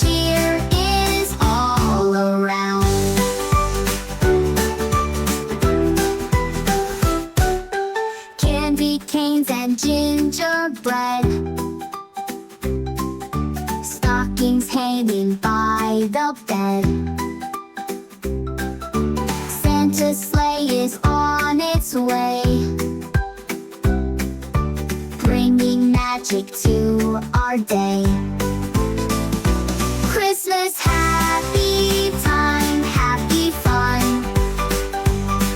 cheer is all around. Candy canes and gingerbread, stockings hanging by the bed. Santa's sleigh is on its way, bringing magic to our day. Christmas, happy time, happy fun,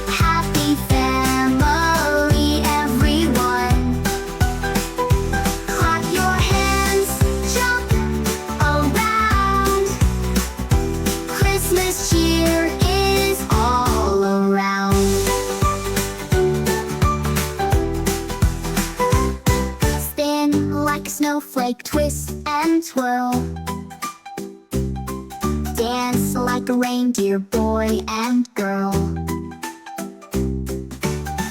happy family, everyone. Clap your hands, jump around. Christmas cheer is all around. Spin like a snowflake, twist and twirl. Dance like a reindeer, boy and girl.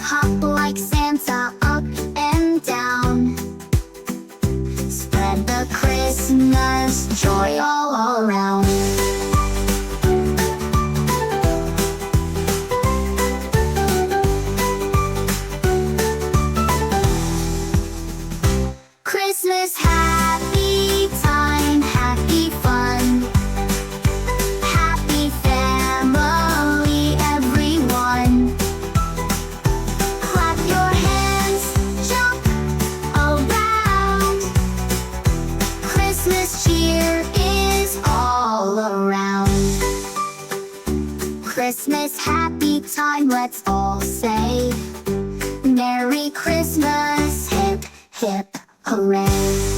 Hop like Santa, up and down. Spread the Christmas joy all around. Christmas, happy time, happy fun, happy family, everyone. Clap your hands, jump around. Christmas cheer is all around. Christmas, happy time, let's all say Merry Christmas, hip, hip, hooray.